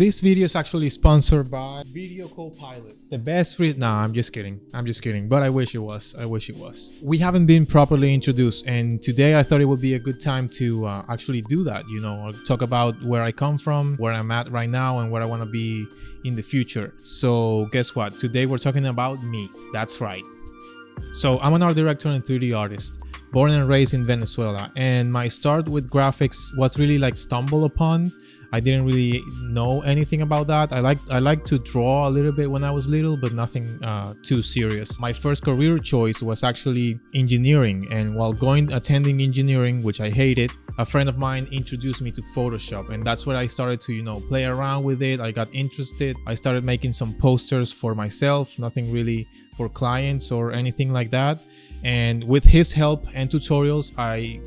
This video is actually sponsored by Video Copilot. The best reason. Nah, I'm just kidding. But I wish it was. We haven't been properly introduced, and today I thought it would be a good time to actually do that. I'll talk about where I come from, where I'm at right now, and where I want to be in the future. So guess what? Today we're talking about me. That's right. So I'm an art director and 3D artist, born and raised in Venezuela, and my start with graphics was really like stumble upon. I didn't really know anything about that. I like to draw a little bit when I was little, but nothing too serious. My first career choice was actually engineering, and while attending engineering, which I hated, a friend of mine introduced me to Photoshop, and that's where I started to play around with it. I got interested. I started making some posters for myself, nothing really for clients or anything like that. And with his help and tutorials, I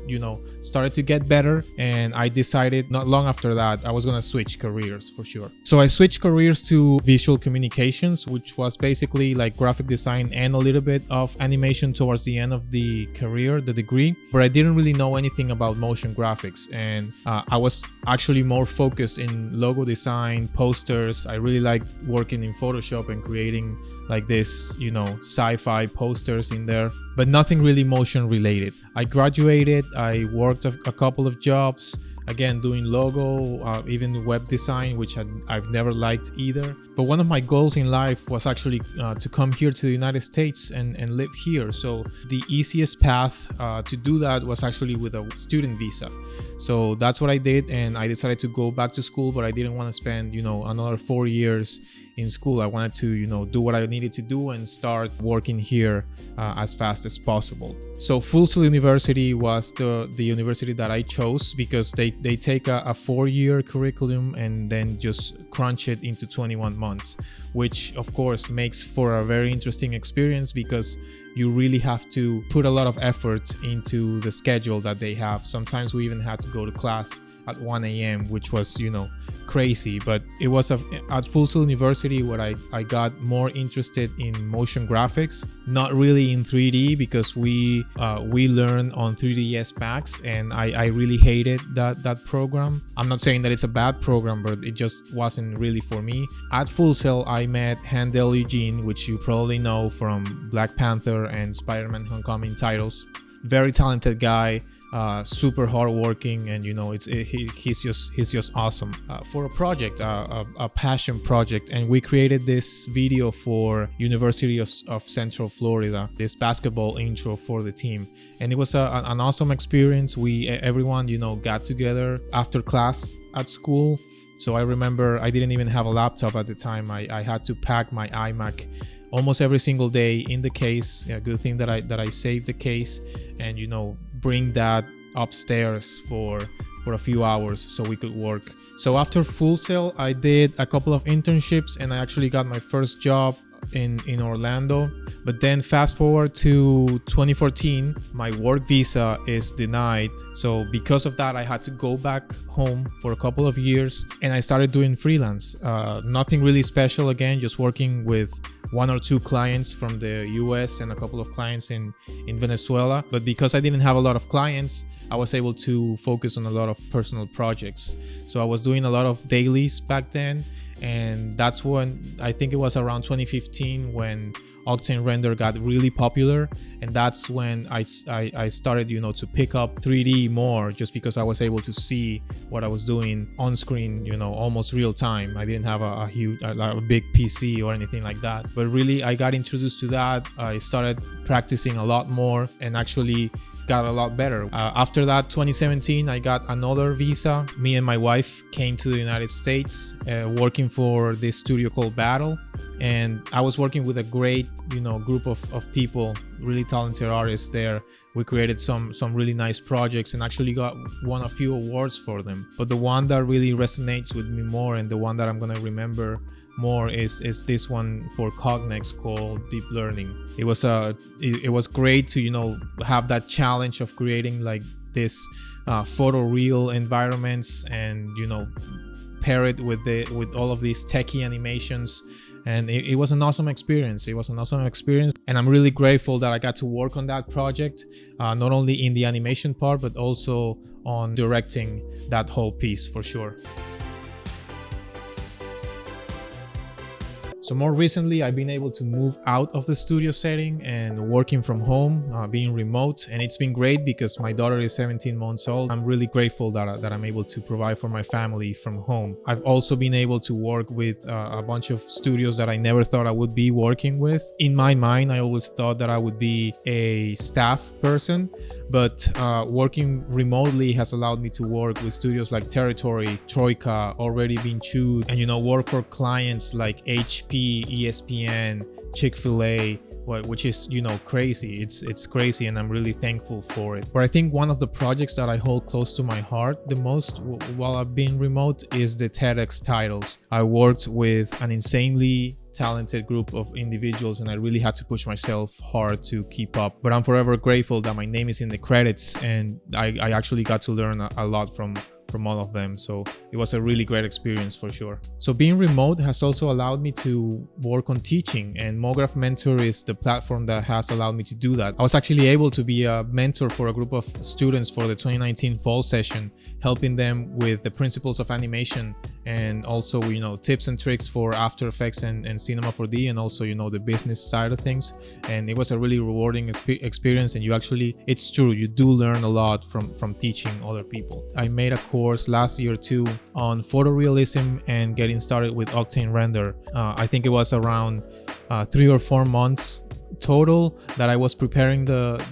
started to get better, and I decided not long after that I was gonna switch careers for sure. So I switched careers to visual communications, which was basically like graphic design and a little bit of animation towards the end of the career, the degree, but I didn't really know anything about motion graphics, and I was actually more focused in logo design, posters. I really liked working in Photoshop and creating like this, sci-fi posters in there, but nothing really motion related. I graduated, I worked a couple of jobs, again doing logo, even web design, which I've never liked either. But one of my goals in life was actually to come here to the United States and live here. So the easiest path to do that was actually with a student visa. So that's what I did, and I decided to go back to school, but I didn't want to spend another 4 years in school. I wanted to do what I needed to do and start working here as fast as possible. So Full Sail University was the university that I chose, because they take a 4-year curriculum and then just crunch it into 21 months, which of course makes for a very interesting experience, because you really have to put a lot of effort into the schedule that they have. Sometimes we even had to go to class at 1 a.m., which was crazy. But it was at Full Sail University where I got more interested in motion graphics, not really in 3D, because we learn on 3ds Max, and I really hated that program. I'm not saying that it's a bad program, but it just wasn't really for me. At Full Sail I met Handel Eugene, which you probably know from Black Panther and Spider-Man Homecoming titles. Very talented guy. Super hardworking, and he's just awesome. For a project, a passion project, and we created this video for University of Central Florida, this basketball intro for the team, and it was an awesome experience. Everyone got together after class at school. So I remember I didn't even have a laptop at the time. I had to pack my iMac almost every single day in the case. Yeah, good thing that I saved the case, and bring that upstairs for a few hours so we could work. So after Full Sail I did a couple of internships, and I actually got my first job in Orlando. But then fast forward to 2014, my work visa is denied. So because of that, I had to go back home for a couple of years, and I started doing freelance. Nothing really special, again, just working with 1 or 2 clients from the US and a couple of clients in Venezuela. But because I didn't have a lot of clients, I was able to focus on a lot of personal projects. So I was doing a lot of dailies back then, and that's when, I think it was around 2015, when Octane Render got really popular, and that's when I started to pick up 3D more, just because I was able to see what I was doing on screen, almost real time. I didn't have a big PC or anything like that, but really I got introduced to that. I started practicing a lot more and actually got a lot better. After that, 2017, I got another visa. Me and my wife came to the United States, working for this studio called Battle, and I was working with a great group of people, really talented artists there. We created some really nice projects and actually won a few awards for them. But the one that really resonates with me more, and the one that I'm gonna remember more, is this one for Cognex called Deep Learning. It was great to have that challenge of creating like this photoreal environments, and pair it with all of these techie animations, and it was an awesome experience. And I'm really grateful that I got to work on that project, not only in the animation part, but also on directing that whole piece for sure. So more recently, I've been able to move out of the studio setting and working from home, being remote, and it's been great because my daughter is 17 months old. I'm really grateful that I'm able to provide for my family from home. I've also been able to work with a bunch of studios that I never thought I would be working with. In my mind, I always thought that I would be a staff person, but working remotely has allowed me to work with studios like Territory, Troika, Already Been Chewed, and work for clients like HP, ESPN, Chick-fil-A, which is crazy. It's crazy, and I'm really thankful for it. But I think one of the projects that I hold close to my heart the most while I've been remote is the TEDx titles. I worked with an insanely talented group of individuals, and I really had to push myself hard to keep up. But I'm forever grateful that my name is in the credits, and I actually got to learn a lot from all of them. So it was a really great experience for sure. So being remote has also allowed me to work on teaching, and MoGraph Mentor is the platform that has allowed me to do that. I was actually able to be a mentor for a group of students for the 2019 fall session, helping them with the principles of animation and also tips and tricks for After Effects and Cinema 4D, and also the business side of things. And it was a really rewarding experience, and it's true, you do learn a lot from teaching other people. I made a course last year too on photorealism and getting started with Octane Render. I think it was around 3 or 4 months total that I was preparing the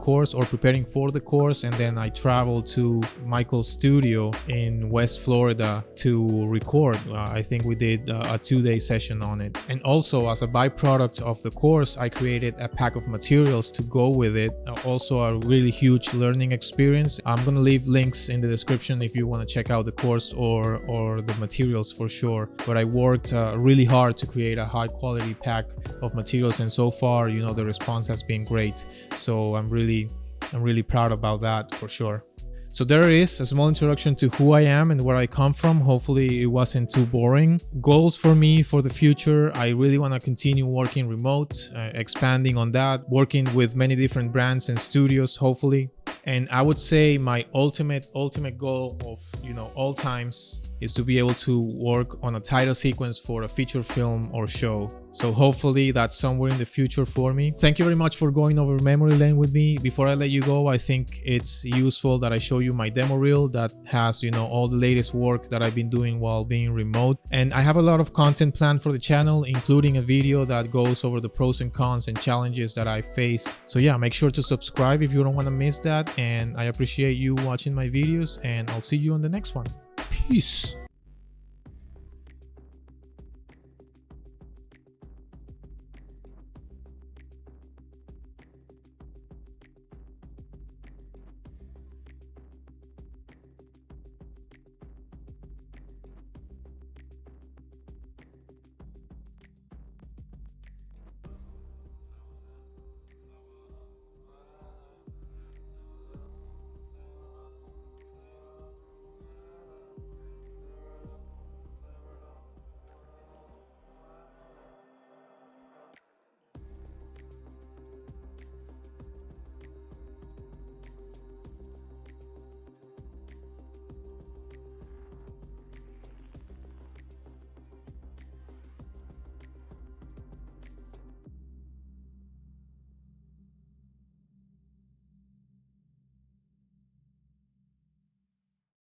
course, or preparing for the course, and then I traveled to Michael's studio in West Florida to record. I think we did a 2-day session on it. And also, as a byproduct of the course, I created a pack of materials to go with it. Also a really huge learning experience. I'm gonna leave links in the description if you want to check out the course or the materials for sure. But I worked really hard to create a high quality pack of materials, and so far the response has been great. So I'm really proud about that for sure. So there it is, a small introduction to who I am and where I come from. Hopefully it wasn't too boring. Goals for me for the future: I really want to continue working remote, expanding on that, working with many different brands and studios, hopefully. And I would say my ultimate goal of all times is to be able to work on a title sequence for a feature film or show. So hopefully that's somewhere in the future for me. Thank you very much for going over memory lane with me. Before I let you go, I think it's useful that I show you my demo reel that has all the latest work that I've been doing while being remote. And I have a lot of content planned for the channel, including a video that goes over the pros and cons and challenges that I face. So yeah, make sure to subscribe if you don't want to miss that. And I appreciate you watching my videos, and I'll see you on the next one. Peace.